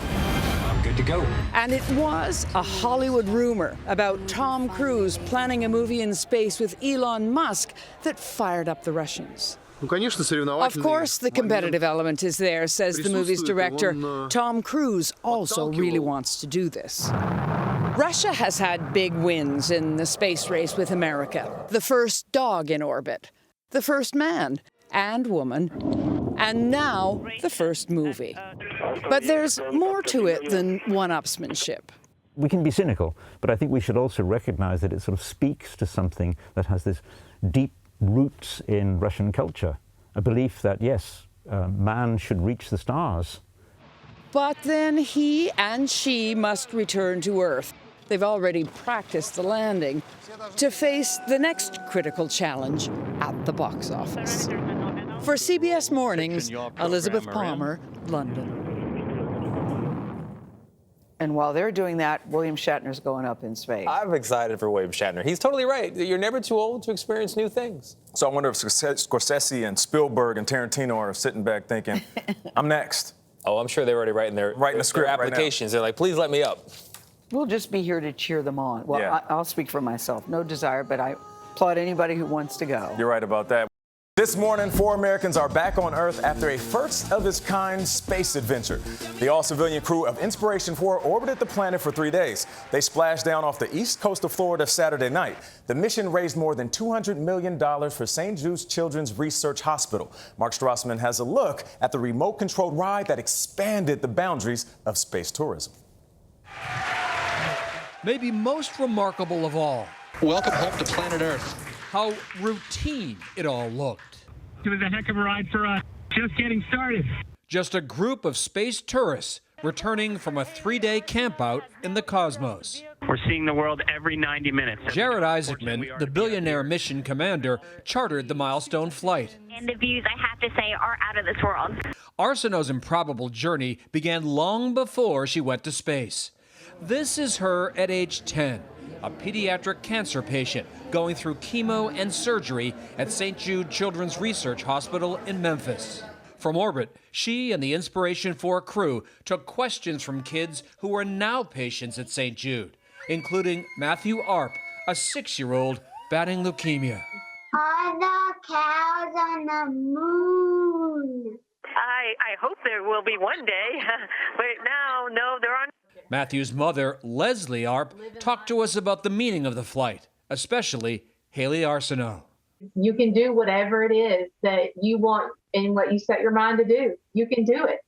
Good to go. And it was a Hollywood rumor about Tom Cruise planning a movie in space with Elon Musk that fired up the Russians. Of course, the competitive element is there, says the movie's director. Tom Cruise also really wants to do this. Russia has had big wins in the space race with America. The first dog in orbit, the first man and woman, and now the first movie. But there's more to it than one-upsmanship. We can be cynical, but I think we should also recognize that it sort of speaks to something that has this deep roots in Russian culture, a belief that, yes, man should reach the stars. But then he and she must return to Earth. They've already practiced the landing to face the next critical challenge at the box office. For CBS Mornings, Elizabeth Palmer, London. And while they're doing that, William Shatner's going up in space. I'm excited for William Shatner. He's totally right. You're never too old to experience new things. So I wonder if Scorsese and Spielberg and Tarantino are sitting back thinking, I'm next. Oh, I'm sure they're already writing the script applications. They're like, please let me up. We'll just be here to cheer them on. Well, Yeah. I'll speak for myself. No desire, but I applaud anybody who wants to go. You're right about that. This morning, 4 Americans are back on Earth after a first-of-its-kind space adventure. The all-civilian crew of Inspiration 4 orbited the planet for 3 days. They splashed down off the east coast of Florida Saturday night. The mission raised more than $200 million for St. Jude's Children's Research Hospital. Mark Strassman has a look at the remote-controlled ride that expanded the boundaries of space tourism. Maybe most remarkable of all. Welcome home to planet Earth. How routine it all looked. It was a heck of a ride for us. Just getting started. Just a group of space tourists returning from a 3-day campout in the cosmos. We're seeing the world every 90 minutes. Jared Isaacman, the billionaire mission commander, chartered the milestone flight. And the views, I have to say, are out of this world. Arsenault's improbable journey began long before she went to space. This is her at age 10, a pediatric cancer patient going through chemo and surgery at St. Jude Children's Research Hospital in Memphis. From orbit, she and the Inspiration 4 crew took questions from kids who are now patients at St. Jude, including Matthew Arp, a 6-year-old battling leukemia. Are the cows on the moon? I hope there will be one day, but now, no, there aren't. Matthew's mother, Leslie Arp, talked to us about the meaning of the flight, especially Haley Arsenault. You can do whatever it is that you want and what you set your mind to do. You can do it.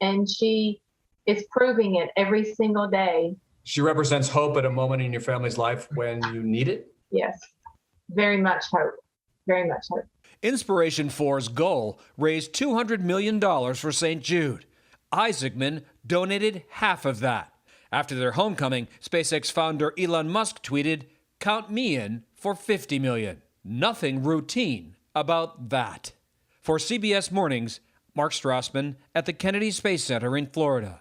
And she is proving it every single day. She represents hope at a moment in your family's life when you need it? Yes, very much hope. Very much hope. Inspiration 4's goal raised $200 million for St. Jude. Isaacman donated half of that. After their homecoming, SpaceX founder Elon Musk tweeted, "Count me in for $50 million. Nothing routine about that." For CBS Mornings, Mark Strassman at the Kennedy Space Center in Florida.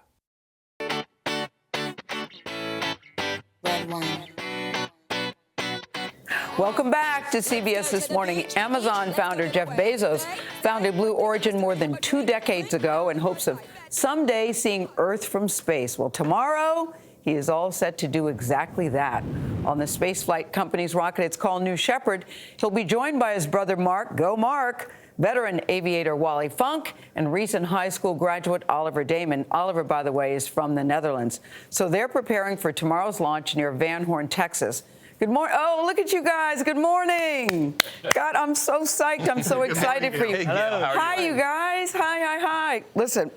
Welcome back to CBS This Morning. Amazon founder Jeff Bezos founded Blue Origin more than 2 decades ago in hopes of someday seeing Earth from space. Well, tomorrow, he is all set to do exactly that. On the spaceflight company's rocket, it's called New Shepard. He'll be joined by his brother Mark, go Mark, veteran aviator Wally Funk, and recent high school graduate Oliver Damon. Oliver, by the way, is from the Netherlands. So they're preparing for tomorrow's launch near Van Horn, Texas. Good morning. Oh, look at you guys. Good morning. God, I'm so psyched. I'm so excited for you. Hello. Hi, you guys. Hi. Listen,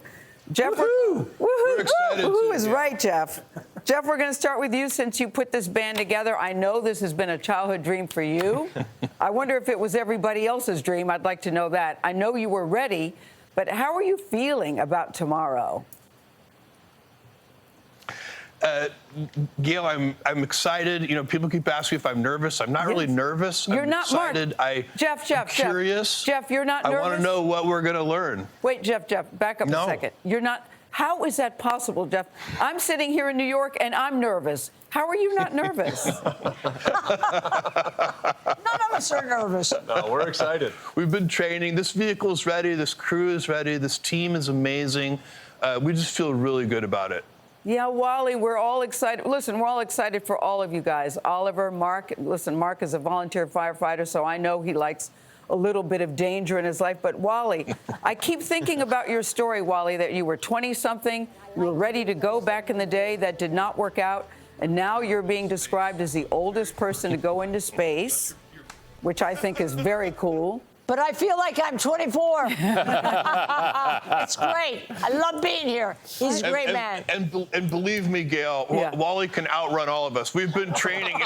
Jeff. Woohoo. We're excited Woohoo is right, Jeff. Jeff, we're going to start with you since you put this band together. I know this has been a childhood dream for you. I wonder if it was everybody else's dream. I'd like to know that. I know you were ready, but how are you feeling about tomorrow? Gayle, I'm excited. You know, people keep asking if I'm nervous. I'm not really nervous. You're I'm not, excited. Mark. I'm curious. Jeff, you're not nervous? I want to know what we're going to learn. Wait, Jeff, back up a second. You're not. How is that possible, Jeff? I'm sitting here in New York and I'm nervous. How are you not nervous? None of us are nervous. No, we're excited. We've been training. This vehicle is ready. This crew is ready. This team is amazing. We just feel really good about it. Yeah, Wally, we're all excited. Listen, we're all excited for all of you guys. Oliver, Mark. Listen, Mark is a volunteer firefighter, so I know he likes a little bit of danger in his life. But Wally, I keep thinking about your story, Wally, that you were 20-something, you were ready to go back in the day, that did not work out, and now you're being described as the oldest person to go into space, which I think is very cool. But I feel like I'm 24. It's great. I love being here. He's a great man. And believe me, Gayle, Wally can outrun all of us. We've been training,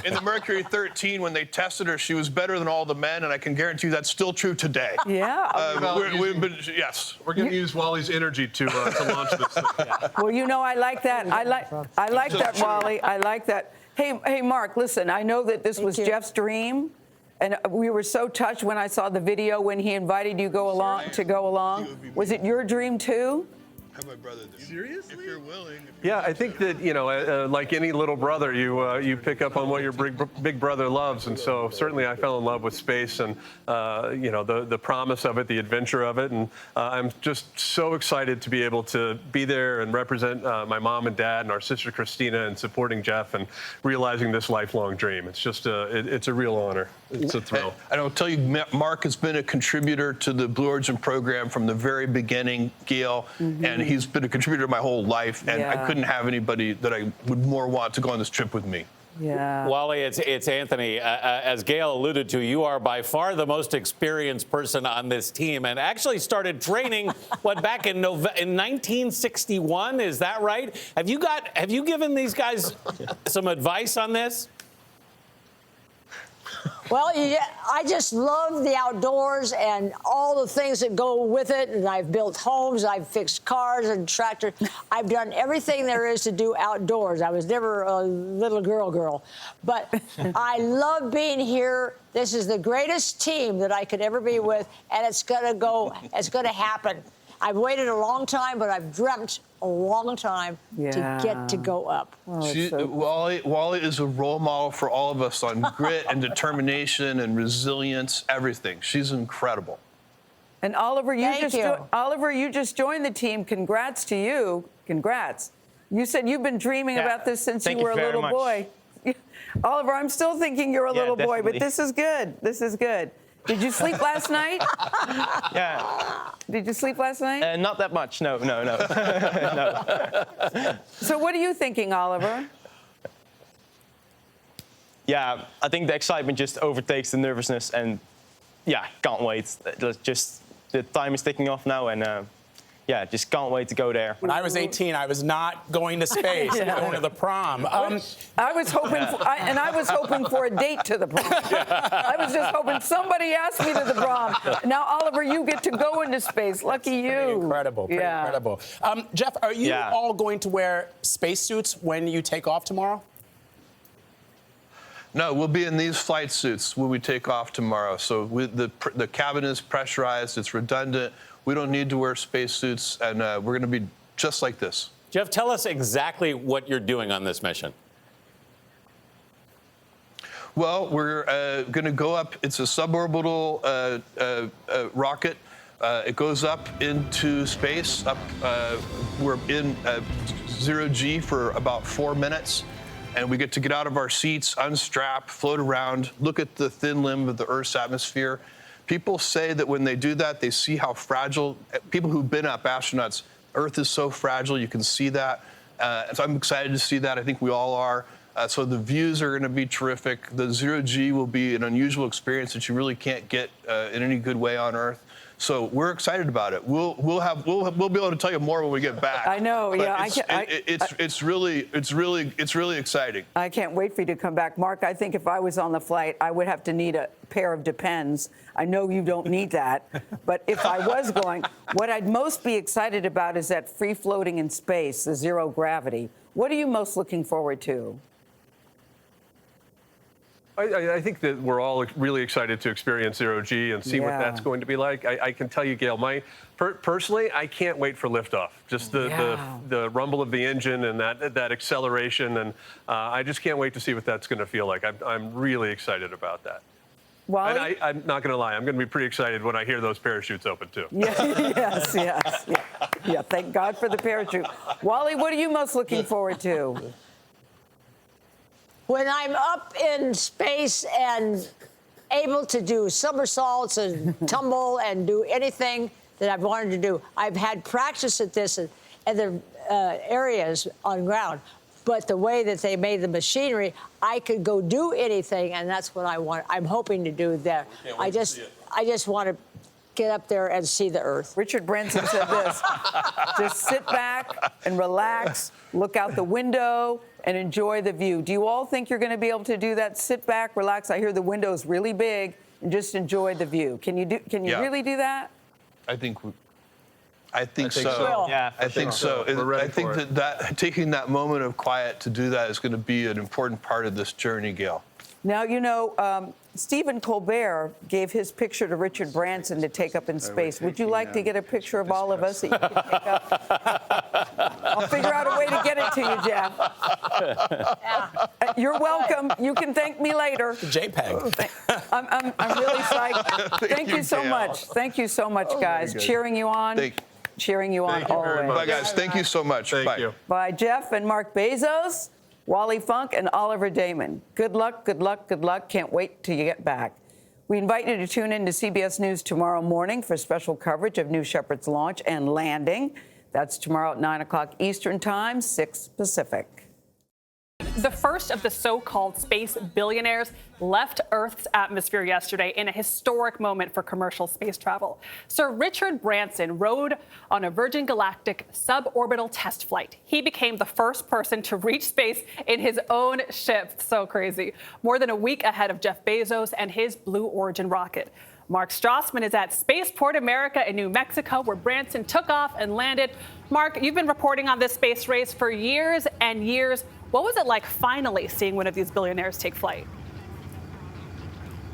in the Mercury 13, when they tested her, she was better than all the men, and I can guarantee you that's still true today. Yeah. Yes. We're going to use Wally's energy to launch this thing. Well, I like that. I like that, Wally. I like that. Hey, Mark, listen, I know that this was Jeff's dream. And we were so touched when I saw the video when he invited you to go along. Was it your dream too? Have my brother do. Seriously? If you're willing. Yeah, I think that, like any little brother, you pick up on what your big brother loves. And so certainly I fell in love with space and, the promise of it, the adventure of it. And I'm just so excited to be able to be there and represent my mom and dad and our sister Christina and supporting Jeff and realizing this lifelong dream. It's just it's a real honor. It's a thrill. And I'll tell you, Mark has been a contributor to the Blue Origin program from the very beginning, Gayle, and he's been a contributor my whole life, and I couldn't have anybody that I would more want to go on this trip with me. Yeah. Wally, it's Anthony. As Gayle alluded to, you are by far the most experienced person on this team, and actually started training back in 1961. Is that right? Have you given these guys some advice on this? Well, I just love the outdoors and all the things that go with it. And I've built homes, I've fixed cars and tractors. I've done everything there is to do outdoors. I was never a little girl. But I love being here. This is the greatest team that I could ever be with, and it's going to happen. I've waited a long time, but I've dreamt a long time to get to go up. Wally is a role model for all of us on grit and determination and resilience, everything. She's incredible. And Oliver, you just joined the team. Congrats to you. Congrats. You said you've been dreaming about this since you were a little boy. Oliver, I'm still thinking you're a little boy, but this is good. This is good. Did you sleep last night? Yeah. Did you sleep last night? Not that much. No. No. So what are you thinking, Oliver? Yeah, I think the excitement just overtakes the nervousness, and can't wait. Just the time is ticking off now, and just can't wait to go there. When I was 18, I was not going to space. Going to the prom. I was hoping for a date to the prom. I was just hoping somebody asked me to the prom. Now, Oliver, you get to go into space. Lucky you. Incredible. Pretty incredible. Jeff, are you all going to wear spacesuits when you take off tomorrow? No, we'll be in these flight suits when we take off tomorrow. So the cabin is pressurized. It's redundant. We don't need to wear spacesuits, and we're going to be just like this. Jeff, tell us exactly what you're doing on this mission. Well, we're going to go up. It's a suborbital rocket. It goes up into space. We're in 0G for about 4 minutes, and we get to get out of our seats, unstrap, float around, look at the thin limb of the Earth's atmosphere. People say that when they do that, they see how fragile, people who've been up, astronauts, Earth is so fragile, you can see that. So I'm excited to see that. I think we all are. So the views are going to be terrific. The 0G will be an unusual experience that you really can't get in any good way on Earth. So we're excited about it. We'll be able to tell you more when we get back. I know. But it's really exciting. I can't wait for you to come back, Mark. I think if I was on the flight, I would have to need a pair of Depends. I know you don't need that, but if I was going, what I'd most be excited about is that free floating in space, the zero gravity. What are you most looking forward to? I think that we're all really excited to experience 0G and see what that's going to be like. I can tell you, Gayle, personally, I can't wait for liftoff. Just the rumble of the engine and that acceleration, and I just can't wait to see what that's going to feel like. I'm really excited about that. Wally? And I'm not going to lie, I'm going to be pretty excited when I hear those parachutes open, too. Yes. Yeah, thank God for the parachute. Wally, what are you most looking forward to? When I'm up in space and able to do somersaults and tumble and do anything that I've wanted to do. I've had practice at this in other areas on ground. But the way that they made the machinery, I could go do anything, and that's what I want. I'm hoping to do there. I just want to get up there and see the Earth. Richard Branson said this: just sit back and relax, look out the window, and enjoy the view. Do you all think you're going to be able to do that? Sit back, relax. I hear the window's really big, and just enjoy the view. Can you really do that? I think so. Yeah, I think so. I think that taking that moment of quiet to do that is going to be an important part of this journey, Gayle. Now, you know, Stephen Colbert gave his picture to Richard Branson to take up in space. Would you like to get a picture of all of us that you can take up? I'll figure out a way to get it to you, Jeff. You're welcome. You can thank me later. JPEG. I'm really psyched. Thank you so much. Thank you so much, guys. Cheering you on. Cheering you on always. Bye, guys. Thank you so much. Bye. Bye, Jeff and Mark Bezos, Wally Funk, and Oliver Damon. Good luck, good luck, good luck. Can't wait till you get back. We invite you to tune in to CBS News tomorrow morning for special coverage of New Shepard's launch and landing. That's tomorrow at 9 o'clock Eastern Time, 6 Pacific. The first of the so-called space billionaires left Earth's atmosphere yesterday in a historic moment for commercial space travel. Sir Richard Branson rode on a Virgin Galactic suborbital test flight. He became the first person to reach space in his own ship. So crazy. More than a week ahead of Jeff Bezos and his Blue Origin rocket. Mark Strassman is at Spaceport America in New Mexico, where Branson took off and landed. Mark, you've been reporting on this space race for years and years. What was it like finally seeing one of these billionaires take flight?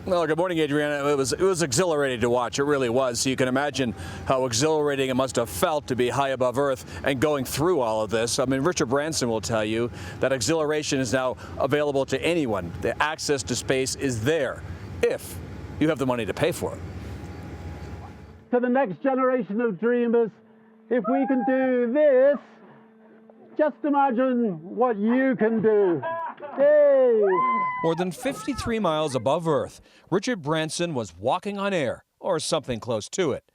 Well, good morning, Adriana. It was exhilarating to watch. It really was. So you can imagine how exhilarating it must have felt to be high above Earth and going through all of this. I mean, Richard Branson will tell you that exhilaration is now available to anyone. The access to space is there if you have the money to pay for it. To the next generation of dreamers, if we can do this, just imagine what you can do. Hey! More than 53 miles above Earth, Richard Branson was walking on air, or something close to it,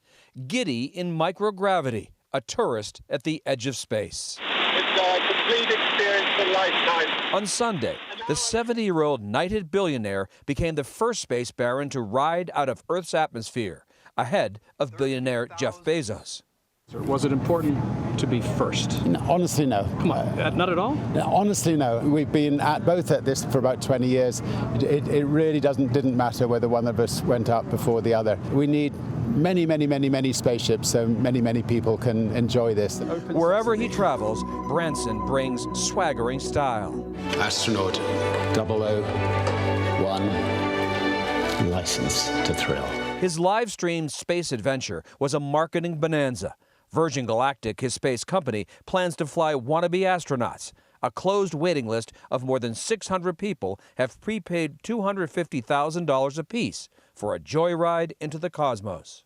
giddy in microgravity, a tourist at the edge of space. It's a complete experience for a lifetime. On Sunday, the 70-year-old knighted billionaire became the first space baron to ride out of Earth's atmosphere, ahead of billionaire Jeff Bezos. Was it important to be first? No, honestly, no. Come on, not at all? No, honestly, no. We've been both at this for about 20 years. It really didn't matter whether one of us went up before the other. We need many spaceships so many people can enjoy this. Wherever he travels, Branson brings swaggering style. Astronaut 001, license to thrill. His live-streamed space adventure was a marketing bonanza. Virgin Galactic, his space company, plans to fly wannabe astronauts. A closed waiting list of more than 600 people have prepaid $250,000 apiece for a joyride into the cosmos.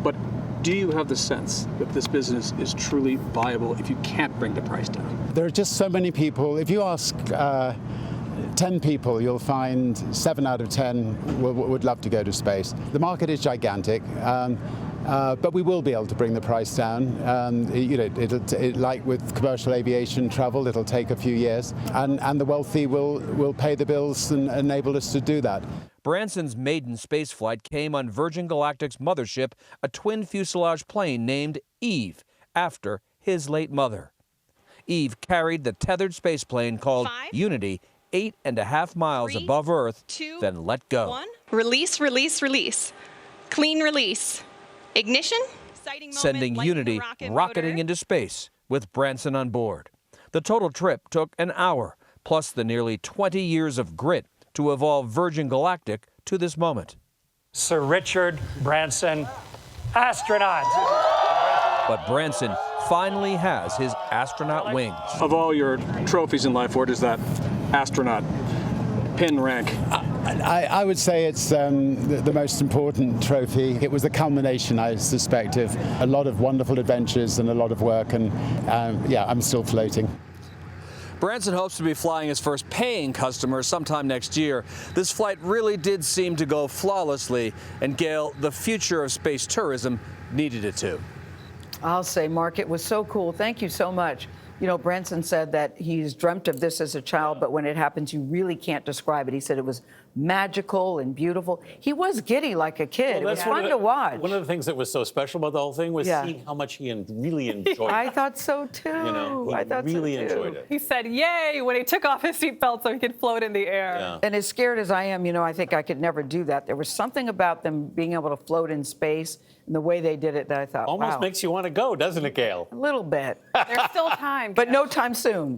But do you have the sense that this business is truly viable if you can't bring the price down? There are just so many people. If you ask 10 people, you'll find 7 out of 10 would love to go to space. The market is gigantic. But we will be able to bring the price down. Like with commercial aviation travel, it'll take a few years, and the wealthy will pay the bills and enable us to do that. Branson's maiden spaceflight came on Virgin Galactic's mothership, a twin fuselage plane named Eve, after his late mother. Eve carried the tethered spaceplane called Unity 8.5 miles above Earth, then let go. 1. Release, release, release. Clean release. Ignition. Sending Unity rocketing into space with Branson on board. The total trip took an hour, plus the nearly 20 years of grit to evolve Virgin Galactic to this moment. Sir Richard Branson, astronaut. But Branson finally has his astronaut wings. Of all your trophies in life, where does that astronaut pin rank? I would say it's the most important trophy. It was the culmination, I suspect, of a lot of wonderful adventures and a lot of work, and yeah, I'm still floating. Branson hopes to be flying his first paying customers sometime next year. This flight really did seem to go flawlessly, and Gayle, the future of space tourism needed it to. I'll say, Mark, it was so cool. Thank you so much. You know, Branson said that he's dreamt of this as a child, but when it happens, you really can't describe it. He said it was magical and beautiful. He was giddy like a kid. It was fun to watch. One of the things that was so special about the whole thing was seeing how much he really enjoyed it. I thought so too. You know, he I thought really so too. enjoyed it. He said, yay, when he took off his seatbelt so he could float in the air. Yeah. And as scared as I am, you know, I think I could never do that. There was something about them being able to float in space and the way they did it that I thought, Almost wow. makes you want to go, doesn't it, Gayle? A little bit. There's still time. But no time soon.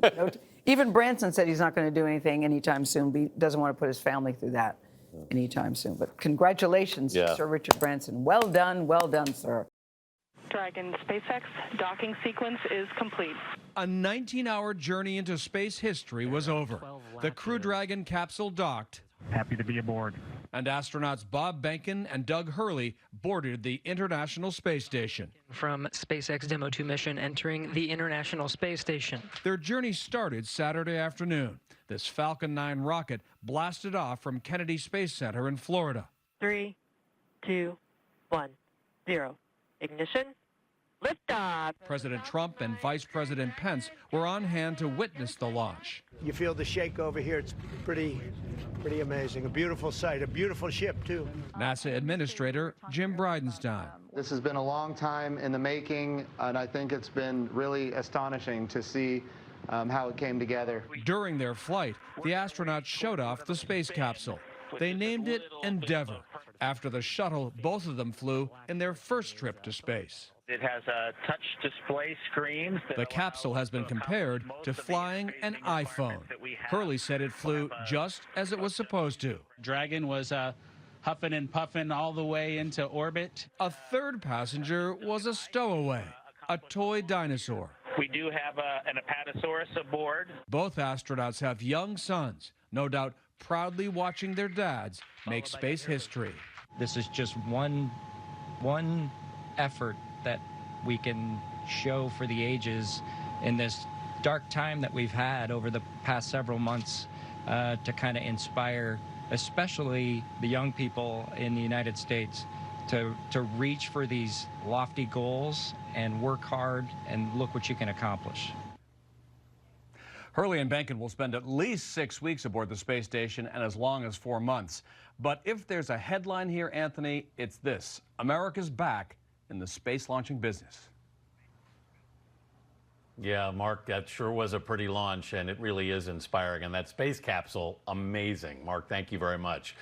Even Branson said he's not going to do anything anytime soon. He doesn't want to put his family through that anytime soon. But congratulations to Sir Richard Branson. Well done, sir. Dragon SpaceX docking sequence is complete. A 19-hour journey into space history was over. The Crew Dragon capsule docked. Happy to be aboard. And astronauts Bob Behnken and Doug Hurley boarded the International Space Station. From SpaceX Demo 2 mission entering the International Space Station. Their journey started Saturday afternoon. This Falcon 9 rocket blasted off from Kennedy Space Center in Florida. 3, 2, 1, 0. Ignition. Liftoff. President Trump and Vice President Pence were on hand to witness the launch. You feel the shake over here. It's pretty amazing. A beautiful sight, a beautiful ship, too. NASA Administrator Jim Bridenstine. This has been a long time in the making, and I think it's been really astonishing to see how it came together. During their flight, the astronauts showed off the space capsule. They named it Endeavour, after the shuttle both of them flew in their first trip to space. It has a touch display screen. The capsule has been compared to flying an iPhone. Hurley said it flew just as it was supposed to. Dragon was huffing and puffing all the way into orbit. A third passenger was a stowaway, a toy dinosaur. We do have an Apatosaurus aboard. Both astronauts have young sons, no doubt proudly watching their dads make space history. This is just one effort that we can show for the ages in this dark time that we've had over the past several months to kind of inspire, especially the young people in the United States, to reach for these lofty goals and work hard and look what you can accomplish. Hurley and Behnken will spend at least 6 weeks aboard the space station and as long as 4 months. But if there's a headline here, Anthony, it's this: America's back in the space launching business. Yeah, Mark, that sure was a pretty launch, and it really is inspiring. And that space capsule, amazing. Mark, thank you very much.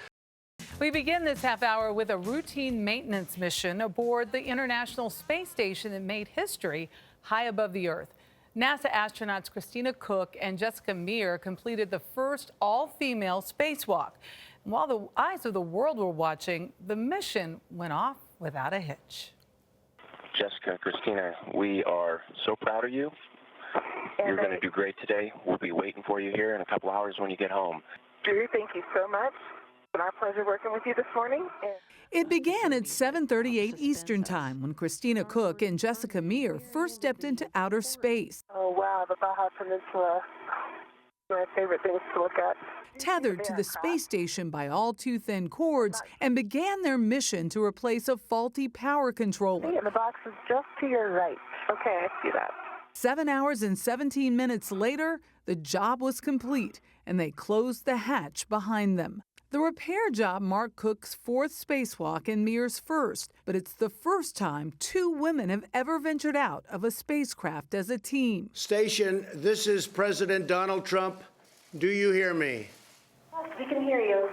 We begin this half hour with a routine maintenance mission aboard the International Space Station that made history high above the Earth. NASA astronauts Christina Koch and Jessica Meir completed the first all-female spacewalk. And while the eyes of the world were watching, the mission went off without a hitch. Jessica and Christina, we are so proud of you. You're going to do great today. We'll be waiting for you here in a couple hours when you get home. Drew, thank you so much. It's been our pleasure working with you this morning. It began at 7:38 Eastern Time when Christina Koch and Jessica Meir first stepped into outer space. Oh, wow, the Baja Peninsula. My favorite things to look at. Tethered to the space station by all too thin cords, and began their mission to replace a faulty power controller. And the box is just to your right. Okay, I see that. 7 hours and 17 minutes later, the job was complete, and they closed the hatch behind them. The repair job marked Cook's fourth spacewalk and Meir's first, but it's the first time two women have ever ventured out of a spacecraft as a team. Station, this is President Donald Trump. Do you hear me? Yes, we can hear you.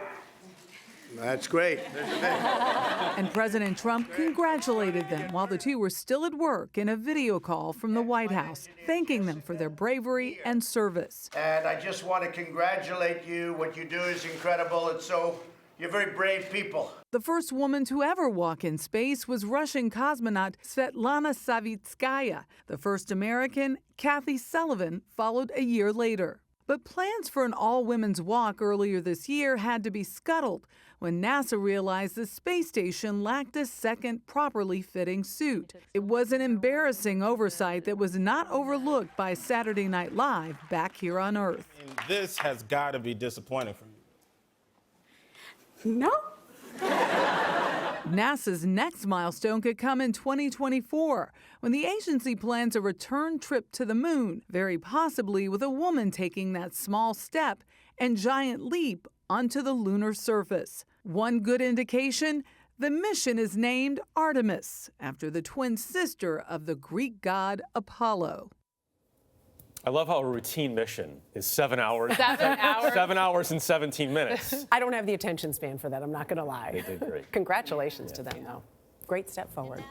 That's great. And President Trump congratulated them while the two were still at work in a video call from the White House, thanking them for their bravery and service. And I just want to congratulate you. What you do is incredible. You're very brave people. The first woman to ever walk in space was Russian cosmonaut Svetlana Savitskaya. The first American, Kathy Sullivan, followed a year later. But plans for an all-women's walk earlier this year had to be scuttled when NASA realized the space station lacked a second properly fitting suit. It was an embarrassing oversight that was not overlooked by Saturday Night Live back here on Earth. This has got to be disappointing for you. No. NASA's next milestone could come in 2024, when the agency plans a return trip to the moon, very possibly with a woman taking that small step and giant leap onto the lunar surface. One good indication, the mission is named Artemis, after the twin sister of the Greek god Apollo. I love how a routine mission is 7 hours. 7 hours? 7 hours and 17 minutes. I don't have the attention span for that, I'm not going to lie. They did great. Congratulations to them, though. Great step forward.